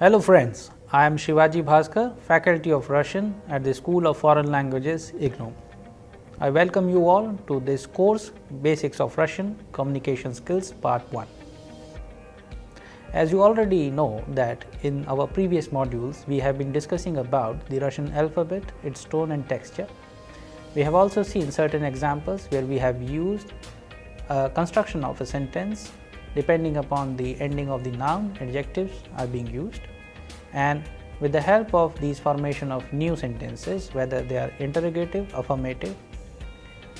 Hello friends, I am Shivaji Bhaskar, Faculty of Russian at the School of Foreign Languages, IGNOU. I welcome you all to this course, Basics of Russian Communication Skills Part 1. As you already know that in our previous modules, we have been discussing about the Russian alphabet, its tone and texture. We have also seen certain examples where we have used a construction of a sentence depending upon the ending of the noun, adjectives are being used, and with the help of these formation of new sentences, whether they are interrogative, affirmative.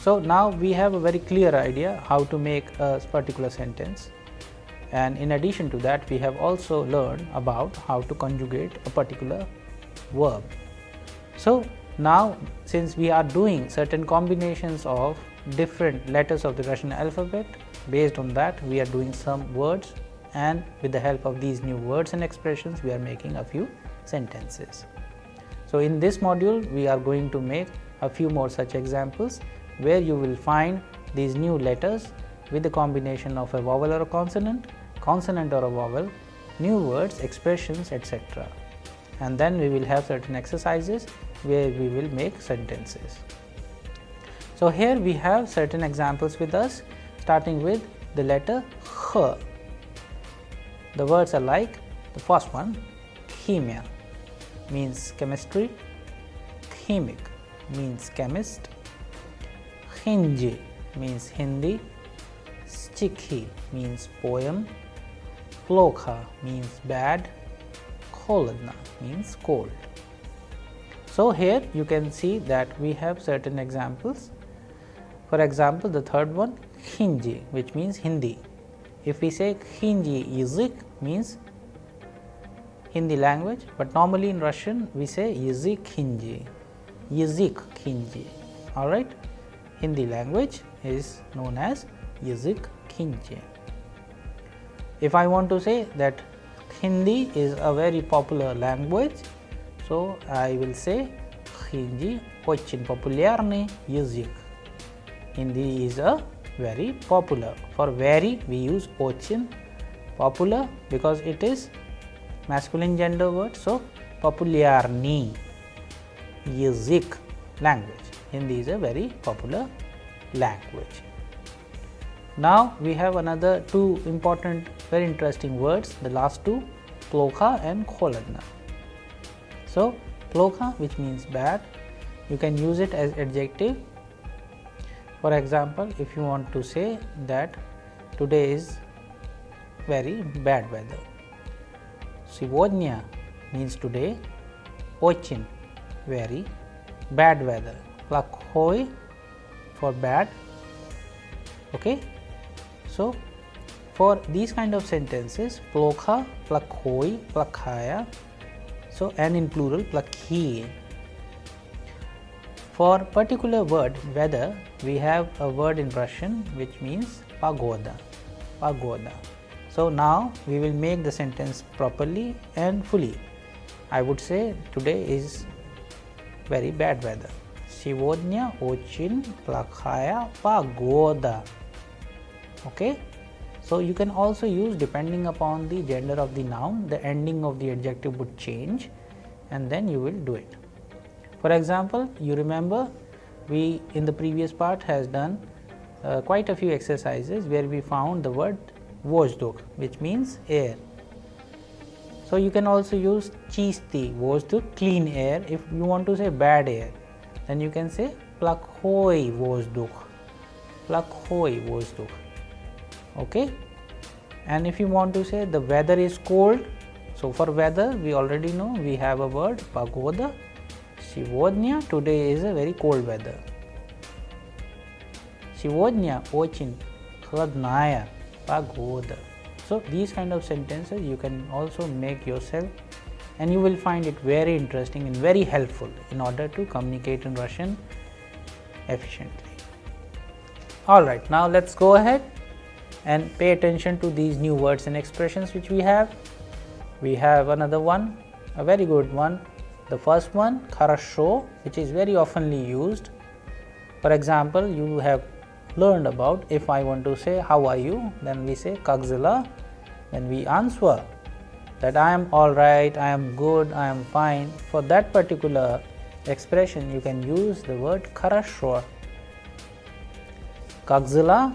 So now we have a very clear idea how to make a particular sentence, and in addition to that we have also learned about how to conjugate a particular verb. So now since we are doing certain combinations of different letters of the Russian alphabet, based on that we are doing some words, and with the help of these new words and expressions we are making a few sentences. So in this module we are going to make a few more such examples where you will find these new letters with the combination of a vowel or a consonant, consonant or a vowel, new words, expressions, etc. And then we will have certain exercises where we will make sentences. So here we have certain examples with us, starting with the letter H. The words are like the first one, Khimia means chemistry, Khimik means chemist, Khinji means Hindi, Stikhi means poem, Plokha means bad, Kholodna means cold. So here you can see that we have certain examples. For example, the third one, Khinji, which means Hindi. If we say Khinji Yazyk means Hindi language, but normally in Russian we say Yazyk Khinji, Yazyk Khinji. Alright, Hindi language is known as Yazyk Khinji. If I want to say that Hindi is a very popular language, so I will say Hindi очень популярный язык. Hindi is a very popular. For very we use очень, popular because it is masculine gender word, so популярный язык, language. Hindi is a very popular language. Now we have another two important, very interesting words, the last two, Plokha and Kholodna. So Plokha, which means bad, you can use it as adjective. For example, if you want to say that today is very bad weather. Сегодня means today, очень, very, bad weather, плохой for bad. Okay, so for these kind of sentences, плохо, плохой, плохая, so and in plural, плохие. For particular word weather, we have a word in Russian which means pagoda, pagoda. So now we will make the sentence properly and fully. I would say today is very bad weather. Сегодня очень плохая погода. Okay, so you can also use, depending upon the gender of the noun, the ending of the adjective would change, and then you will do it. For example, you remember we in the previous part has done quite a few exercises where we found the word vozdukh, which means air. So you can also use chisti vozdukh, clean air. If you want to say bad air, then you can say plakhoi vozdukh, plakhoi vozdukh. Okay, and if you want to say the weather is cold, so for weather we already know we have a word pagoda. Сегодня, today is a very cold weather. Сегодня очень холодная погода. So these kind of sentences you can also make yourself, and you will find it very interesting and very helpful in order to communicate in Russian efficiently. Alright, now let's go ahead and pay attention to these new words and expressions which we have. We have another one, a very good one. The first one, Karashua, which is very oftenly used. For example, you have learned about, if I want to say how are you, then we say как дела. When we answer that I am all right, I am good, I am fine. For that particular expression, you can use the word Karashua. Как дела?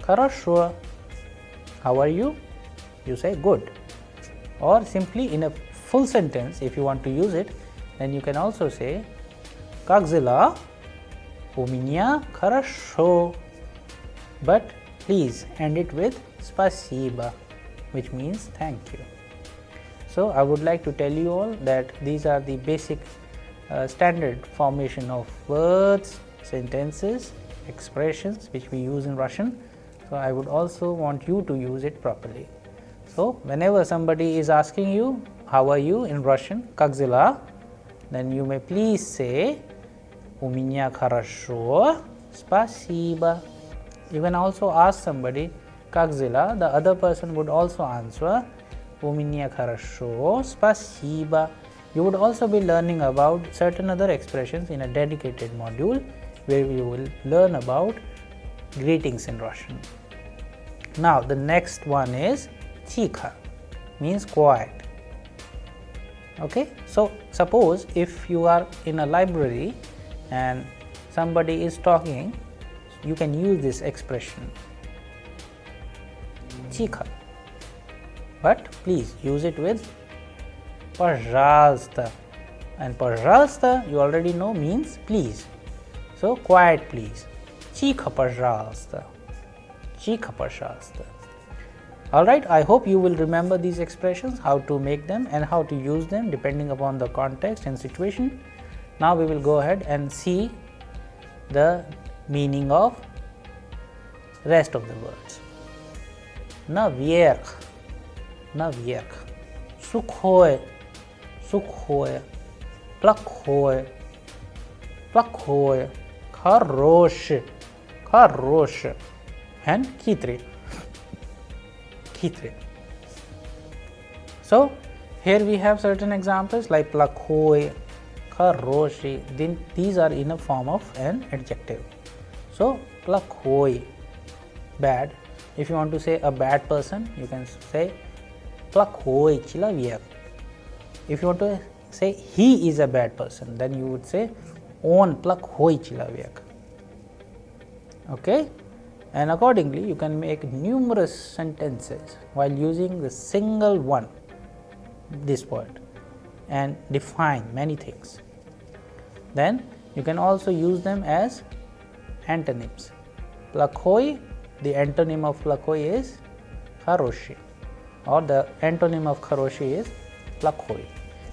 Karashua. How are you? You say good. Or simply in a full sentence, if you want to use it, then you can also say Как дела? У меня хорошо. But please end it with спасибо, which means thank you. So I would like to tell you all that these are the basic standard formation of words, sentences, expressions which we use in Russian. So I would also want you to use it properly. So whenever somebody is asking you how are you in Russian, как дела, then you may please say у меня хорошо, спасибо. You can also ask somebody как дела, the other person would also answer у меня хорошо, спасибо. You would also be learning about certain other expressions in a dedicated module where you will learn about greetings in Russian. Now the next one is тихо, means quiet. Okay, so suppose if you are in a library and somebody is talking, you can use this expression тихо, but please use it with пожалуйста, and пожалуйста you already know means please. So quiet please, тихо пожалуйста, тихо пожалуйста. Alright, I hope you will remember these expressions, how to make them and how to use them depending upon the context and situation. Now we will go ahead and see the meaning of rest of the words. Наверх, наверх, сухое, сухое, плохое, плохое, хорошее, хорошее, and хитрый, хитрый. So here we have certain examples like плохой, хороший. Then these are in a form of an adjective. So плохой, bad. If you want to say a bad person, you can say плохой человек. If you want to say he is a bad person, then you would say он плохой человек. Okay, and accordingly you can make numerous sentences while using the single one, this word, and define many things. Then you can also use them as antonyms. Плохой, the antonym of плохой is хороший, or the antonym of хороший is плохой.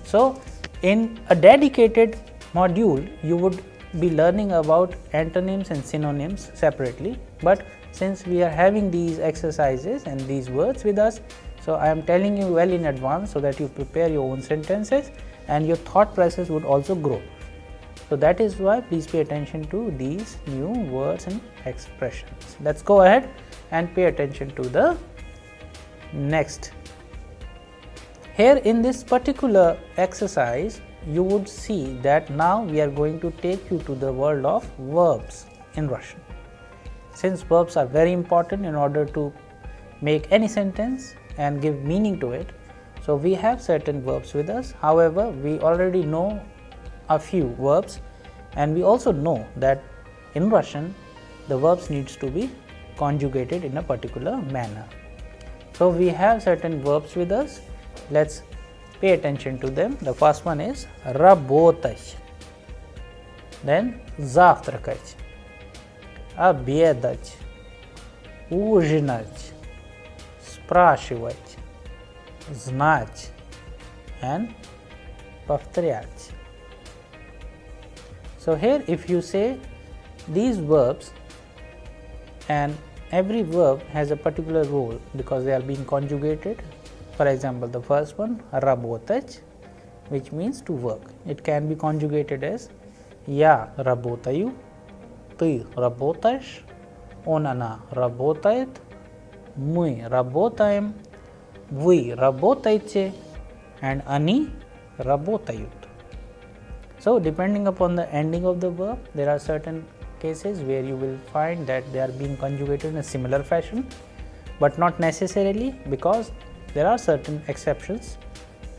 So in a dedicated module you would be learning about antonyms and synonyms separately, but since we are having these exercises and these words with us, so I am telling you well in advance so that you prepare your own sentences and your thought process would also grow. So that is why please pay attention to these new words and expressions. Let's go ahead and pay attention to the next. Here in this particular exercise, you would see that now we are going to take you to the world of verbs in Russian. Since verbs are very important in order to make any sentence and give meaning to it, so we have certain verbs with us. However, we already know a few verbs, and we also know that in Russian the verbs needs to be conjugated in a particular manner. So we have certain verbs with us. Let's pay attention to them. The first one is работать, then завтракать, обедать, ужинать, спрашивать, знать, and повторять. So here if you say these verbs, and every verb has a particular role because they are being conjugated. For example, the first one работать, which means to work. It can be conjugated as я работаю, ты работаешь, он, она работает, мы работаем, вы работаете, and они работают. So depending upon the ending of the verb, there are certain cases where you will find that they are being conjugated in a similar fashion, but not necessarily, because There are certain exceptions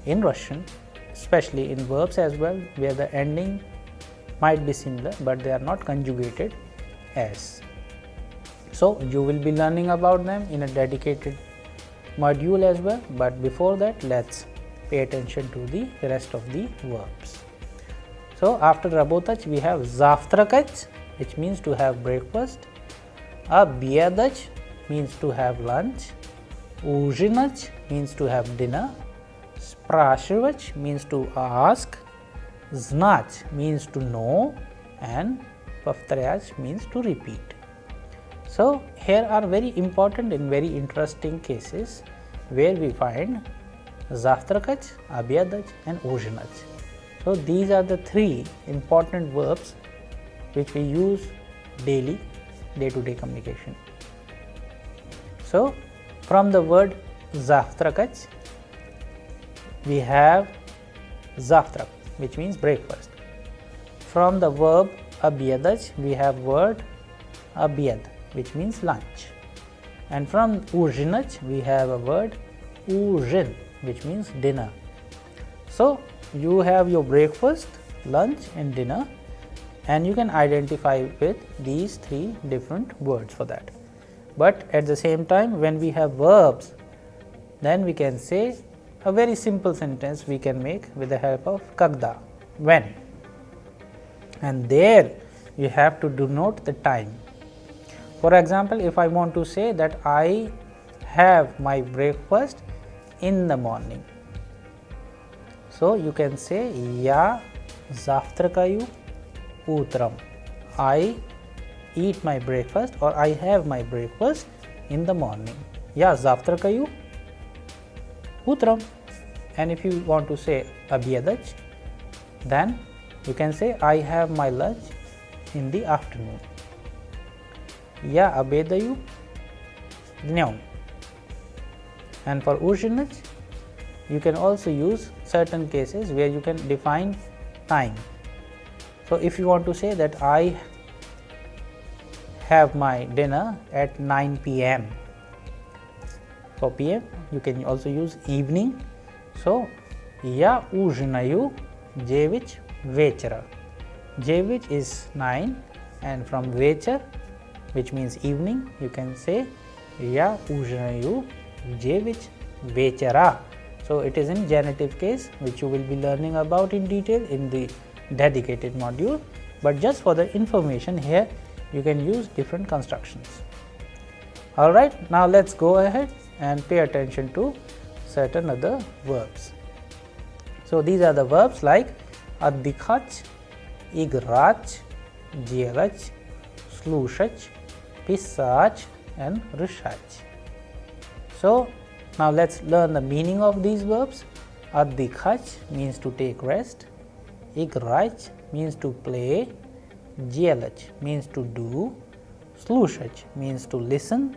in Russian, especially in verbs as well, where the ending might be similar but they are not conjugated as. So you will be learning about them in a dedicated module as well, but before that let's pay attention to the rest of the verbs. So after rabotach we have zavtrakach, which means to have breakfast, obedach means to have lunch, ужинать means to have dinner, спрашивать means to ask, знать means to know, and повторять means to repeat. So here are very important and very interesting cases where we find завтракать, обедать and ужинать. So these are the three important verbs which we use daily, day-to-day communication. So from the word завтракать we have завтрак, which means breakfast. From the verb обедать we have word обед, which means lunch. And from ужинать we have a word ужин, which means dinner. So you have your breakfast, lunch and dinner, and you can identify with these three different words for that. But at the same time, when we have verbs, then we can say a very simple sentence we can make with the help of когда, when, and there you have to denote the time. For example, if I want to say that I have my breakfast in the morning, so you can say я завтракаю утром. I eat my breakfast or I have my breakfast in the morning. Я завтракаю утром. And if you want to say обедать, then you can say I have my lunch in the afternoon. Я обедаю днем. And for ужинать, you can also use certain cases where you can define time. So if you want to say that I have my dinner at 9 p.m. For p.m. you can also use evening. So я ужинаю 9 вечера. 9 is 9, and from вечер, which means evening, you can say я ужинаю 9 вечера. So it is in genitive case, which you will be learning about in detail in the dedicated module, but just for the information here you can use different constructions. Alright, now let's go ahead and pay attention to certain other verbs. So these are the verbs like отдыхать, играть, делать, слушать, писать and решать. So now let's learn the meaning of these verbs. Отдыхать means to take rest, играть means to play, делать means to do, слушать means to listen,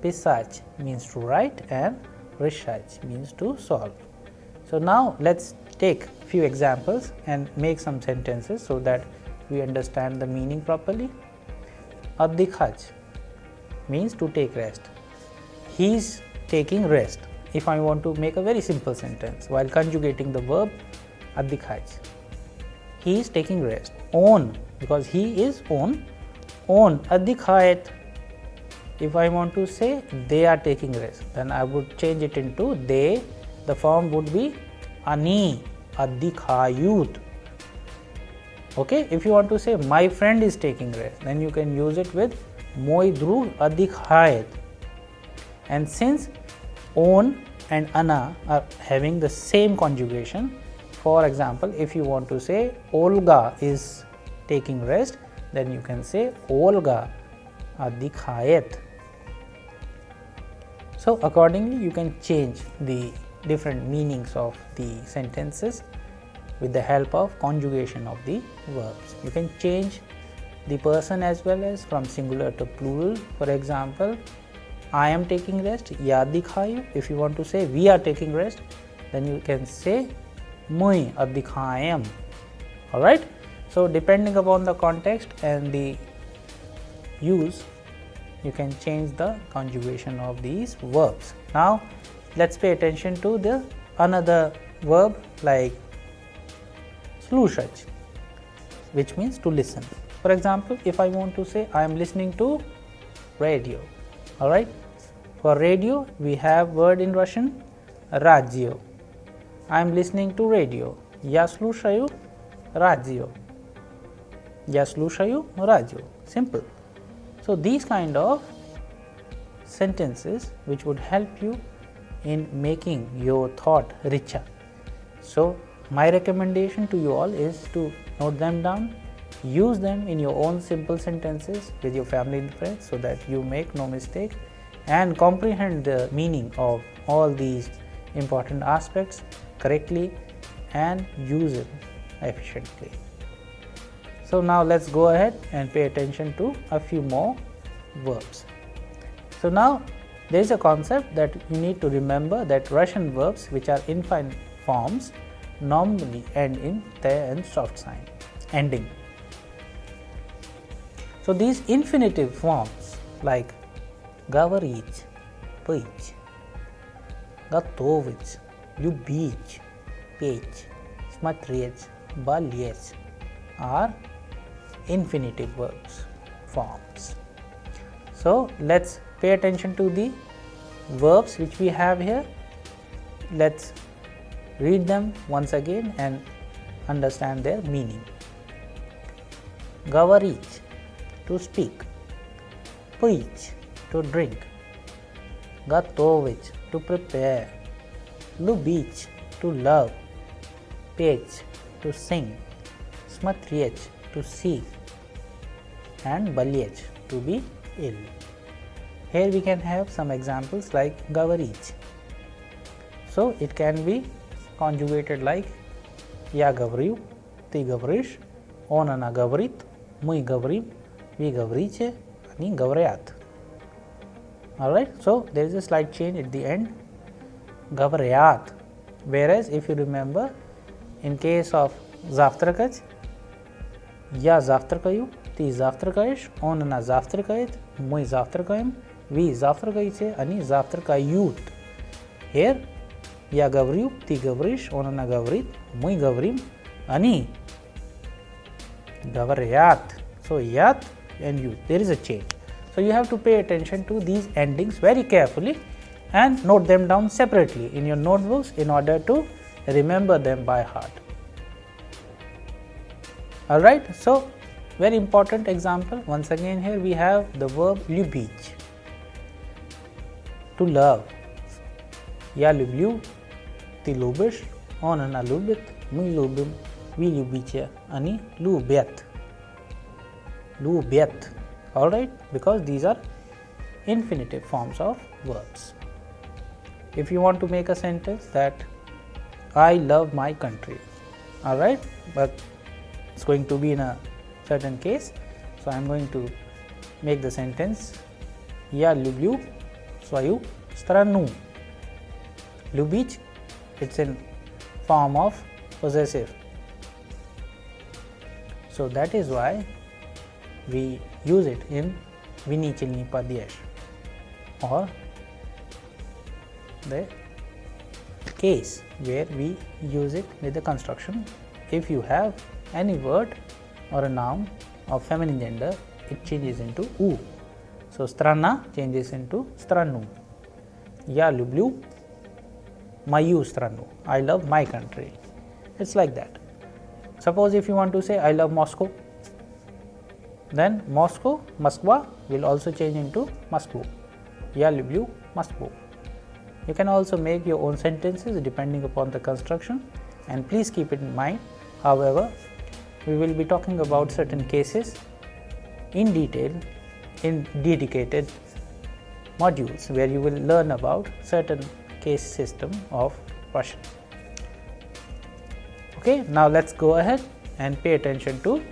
писать means to write, and решать means to solve. So now let's take few examples and make some sentences so that we understand the meaning properly. отдыхать means to take rest. He is taking rest. If I want to make a very simple sentence while conjugating the verb отдыхать, he is taking rest. On, because he is on отдыхает. If I want to say they are taking rest, then I would change it into they. The form would be они отдыхают. Okay, if you want to say my friend is taking rest, then you can use it with мой друг отдыхает. And since on and она are having the same conjugation, for example, if you want to say Olga is taking rest, then you can say Olga отдыхает. So accordingly you can change the different meanings of the sentences with the help of conjugation of the verbs. You can change the person as well as from singular to plural. For example, I am taking rest, я отдыхаю. If you want to say we are taking rest, then you can say мы отдыхаем. Alright, so depending upon the context and the use, you can change the conjugation of these verbs. Now let's pay attention to the another verb like slushać, which means to listen. For example, if I want to say I am listening to radio, alright. For radio, we have word in Russian radio. I am listening to radio. Я слушаю радио. Я слушаю радио. Simple. So these kind of sentences which would help you in making your thought richer. So my recommendation to you all is to note them down, use them in your own simple sentences with your family and friends so that you make no mistake and comprehend the meaning of all these important aspects correctly and use it efficiently. So now let's go ahead and pay attention to a few more verbs. So now there is a concept that you need to remember, that Russian verbs which are infinite forms normally end in te and soft sign ending. So these infinitive forms like говорить, быть, готовить, любить, петь, смотреть, болеть are infinitive verbs forms. So let's pay attention to the verbs which we have here. Let's read them once again and understand their meaning. Говорить, to speak, пить, to drink, готовить, to prepare, любить, to love, петь, to sing, смотреть, to see, and болеть, to be ill. Here we can have some examples like говорить. So it can be conjugated like я говорю, ты говоришь, он она говорит, мы говорим, вы говорите, они говорят. Alright, so there is a slight change at the end, говорят. Whereas if you remember, in case of завтракать, я завтракаю, ты завтракаешь, он она завтракает, мы завтракаем, вы завтракаете, они завтракают. Here я говорю, ты говоришь, он она говорит, мы говорим, они говорят. So ят and you, there is a change. So you have to pay attention to these endings very carefully and note them down separately in your notebooks in order to remember them by heart. Alright, so very important example. Once again here we have the verb любить, to love. Я люблю, ты любишь, он она любит, мы любим, вы любите, они любят. Любят. Alright, because these are infinitive forms of verbs. If you want to make a sentence that I love my country, alright, but it's going to be in a certain case, so I am going to make the sentence Я люблю свою страну. Любить, it's in form of possessive. So that is why we use it in Vinichilni Padyesh or the case where we use it with the construction. If you have any word or a noun of feminine gender, it changes into U. So strana changes into stranu. Я люблю мою страну. I love my country. It's like that. Suppose if you want to say I love Moscow, then Moscow, Moskva will also change into Moscow. Я люблю Moscow. You can also make your own sentences depending upon the construction, and please keep it in mind. However, we will be talking about certain cases in detail in dedicated modules where you will learn about certain case system of Russian. Okay, now let's go ahead and pay attention to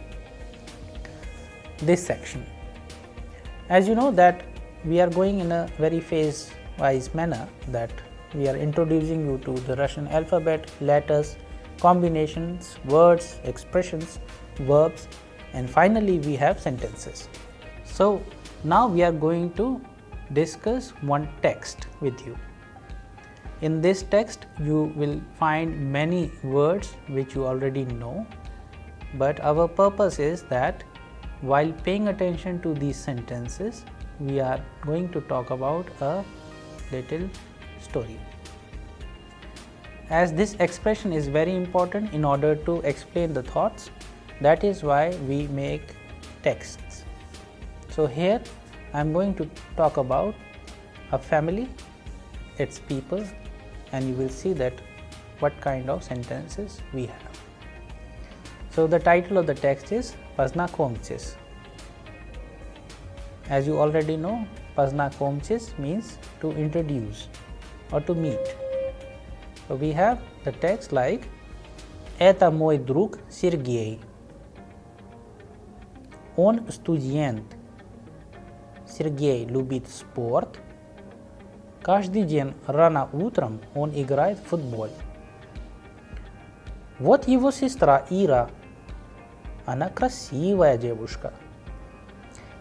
this section. As you know that we are going in a very phase wise manner, that we are introducing you to the Russian alphabet, letters, combinations, words, expressions, verbs, and finally we have sentences. So now we are going to discuss one text with you. In this text, you will find many words which you already know, but our purpose is that while paying attention to these sentences, we are going to talk about a little story. As this expression is very important in order to explain the thoughts, that is why we make texts. So here I am going to talk about a family, its people, and you will see that what kind of sentences we have. So the title of the text is Poznakомьтесь. As you already know, Poznakомьтесь means to introduce or to meet. So we have the text like Это мой друг Сергей. Он студент. Сергей любит спорт. Каждый день рано утром он играет в футбол. Вот его сестра Ира. Она красивая девушка.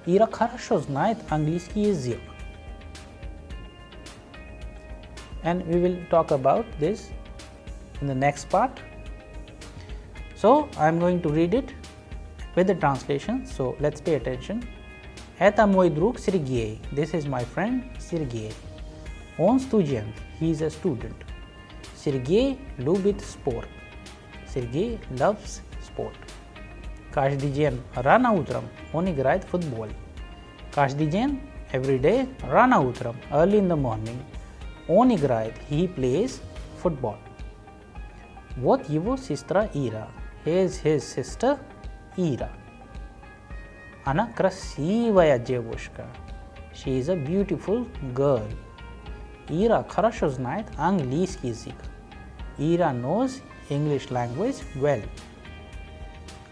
Ира хорошо знает английский язык. And we will talk about this in the next part. So I am going to read it with the translation. So let's pay attention. Это мой друг Сергей. This is my friend Сергей. Он студент. He is a student. Сергей любит спорт. Сергей loves sport. Каждый день рано утром он играет в футбол. Каждый день, every day, рано утром, early in the morning, он играет, he plays football. Вот его сестра Ира. Here's his sister Ира. Она красивая девушка. She is a beautiful girl. Ира хорошо знает английский язык. Ira knows English language well.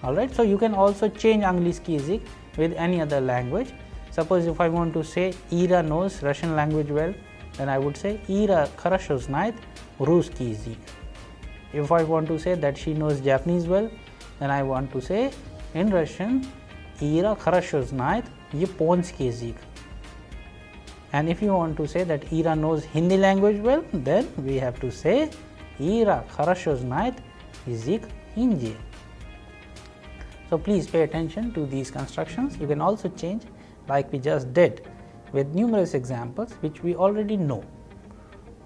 Alright, so you can also change английский язык with any other language. Suppose if I want to say Ira knows Russian language well, then I would say Ира хорошо знает русский язык. If I want to say that she knows Japanese well, then I want to say in Russian Ира хорошо знает японский язык. And if you want to say that Ira knows Hindi language well, then we have to say Ира хорошо знает язык Hindi. So please pay attention to these constructions. You can also change like we just did with numerous examples which we already know.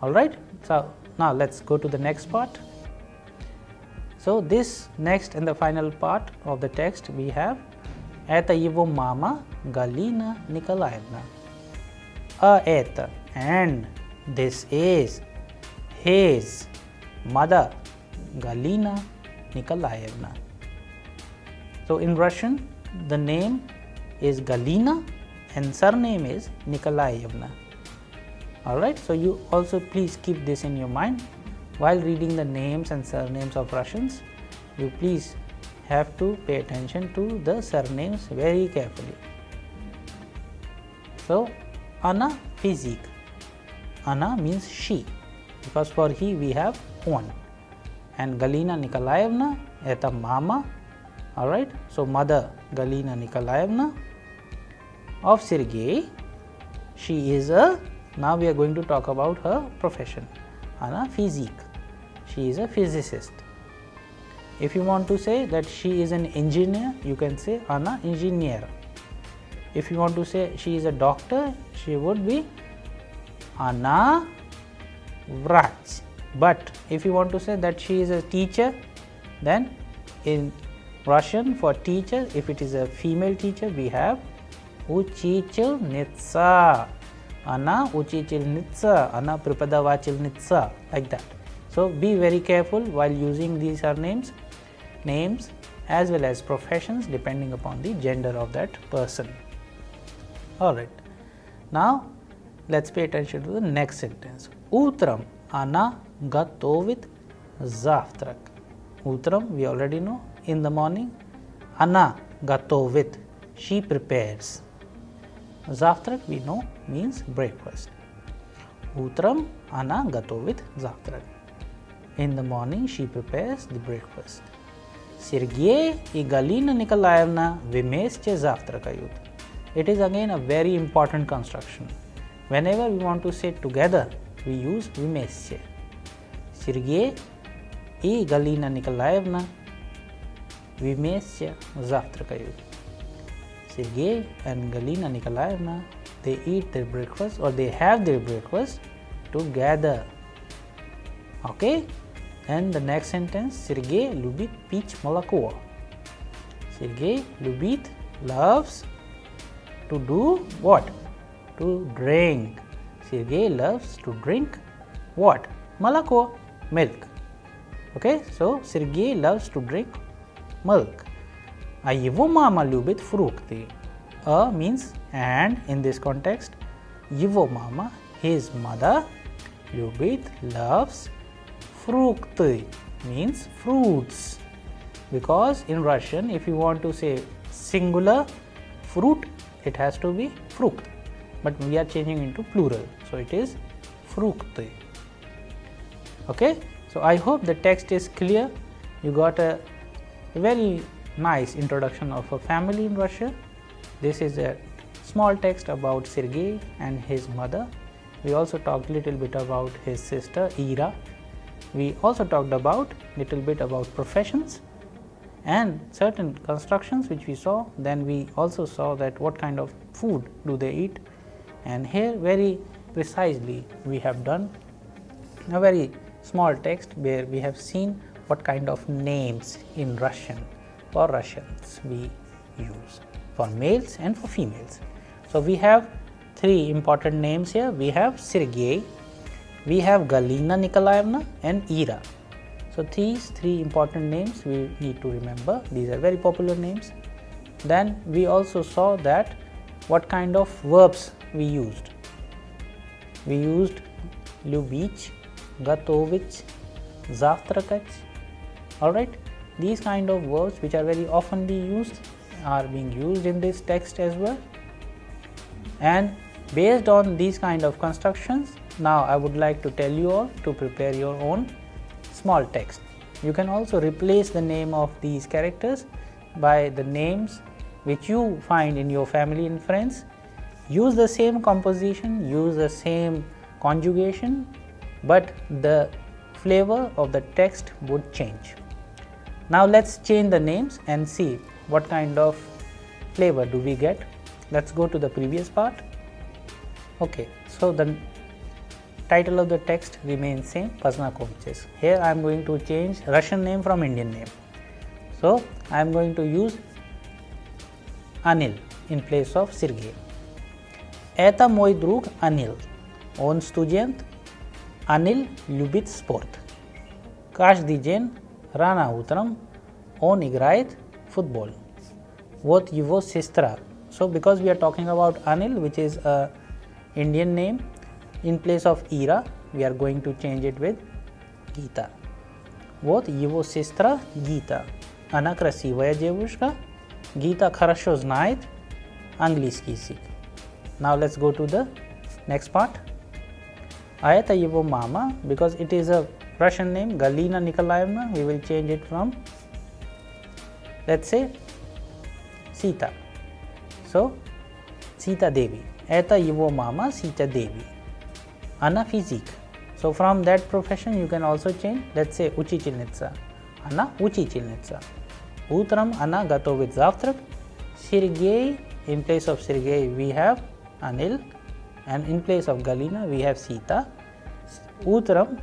Alright, so now let's go to the next part. So this next and the final part of the text we have Это его мама Галина Николаевна. Это and this is his mother Galina Nikolaevna. So in Russian the name is Galina and surname is Nikolaevna. Alright, so you also please keep this in your mind while reading the names and surnames of Russians. You please have to pay attention to the surnames very carefully. So Anna physique. Anna means she, because for he we have on. And Galina Nikolaevna, это mama. Alright, so mother Galina Nikolaevna of Sergei. She is a, now we are going to talk about her profession. Anna physique. She is a physicist. If you want to say that she is an engineer, you can say Anna engineer. If you want to say she is a doctor, she would be Anna Vrach. But if you want to say that she is a teacher, then in Russian for teacher, if it is a female teacher, we have Учительница. Она учительница, она преподавательница, like that. So be very careful while using these surnames, names as well as professions depending upon the gender of that person. Alright, now let's pay attention to the next sentence. Утром она готовит завтрак. Утром we already know, in the morning. Она готовит, she prepares. Завтрак we know means breakfast. Утром она готовит завтрак. In the morning she prepares the breakfast. Sergei и Галина Николаевна вместе завтракают. It is again a very important construction. Whenever we want to say together, we use вместе. Sergey и Галина Николаевна вместе завтракают. Sergey and Galina Nikolaevna, they eat their breakfast or they have their breakfast together. Okay? And the next sentence, Sergey любит пить молоко. Sergey любит, loves to do what? To drink. Sergey loves to drink what? Молоко, milk. Okay? So, Sergey loves to drink milk. А его мама любит фрукты. A means and in this context, его мама, his mother, любит, loves фрукты means fruits. Because in Russian, if you want to say singular fruit, it has to be frukt. But we are changing into plural. So it is frukты. Okay. So I hope the text is clear. You got a very nice introduction of a family in Russia. This is a small text about Sergey and his mother. We also talked a little bit about his sister Ira. We also talked about little bit about professions and certain constructions which we saw. Then we also saw that what kind of food do they eat, and here very precisely we have done a very small text where we have seen what kind of names in Russian for Russians we use for males and for females. So we have three important names here. We have Sergey, we have Galina Nikolaevna and Ira. So these three important names we need to remember. These are very popular names. Then we also saw that what kind of verbs we used. We used любить, готовить, завтракать. Alright. These kind of verbs which are very often used are being used in this text as well. And based on these kind of constructions, now I would like to tell you all to prepare your own small text. You can also replace the name of these characters by the names which you find in your family and friends. Use the same composition, use the same conjugation, but the flavor of the text would change. Now let's change the names and see what kind of flavor do we get. Let's go to the previous part. Okay, so the title of the text remains same, Poznakovches. Here I am going to change Russian name from Indian name. So I am going to use Anil in place of Sergey. Это мой друг Anil. Он студент. Anil любит спорт. Каждый день рано утром он играет футбол. Вот его сестра. So because we are talking about Anil, which is a Indian name, in place of Ira, we are going to change it with Gita. Вот его сестра Gita. Она красивая девушка. Gita хорошо знает английский язык. Now let's go to the next part. А это его мама, because it is a Russian name, Galina Nikolaevna, we will change it from, let's say, Sita. So, Sita Devi. Это его мама, Sita Devi. Она физик. So, from that profession you can also change, let's say, учительница. Она учительница. Утром она готовит завтрак. Sergey, in place of Sergey we have Anil, and in place of Galina we have Sita. Утром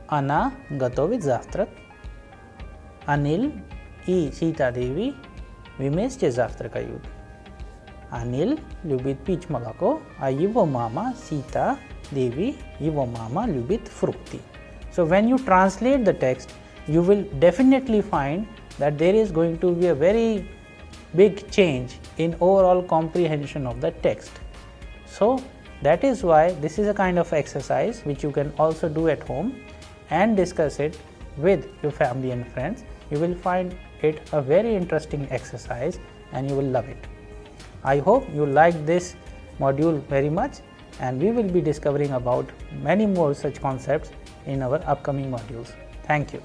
она готовит завтрак. Anil и Sita Devi вместе завтракают. Anil любит пить молоко, а его мама Sita Devi, его мама любит фрукты. So when you translate the text, you will definitely find that there is going to be a very big change in overall comprehension of the text. So that is why this is a kind of exercise which you can also do at home and discuss it with your family and friends. You will find it a very interesting exercise and you will love it. I hope you like this module very much, and we will be discovering about many more such concepts in our upcoming modules. Thank you.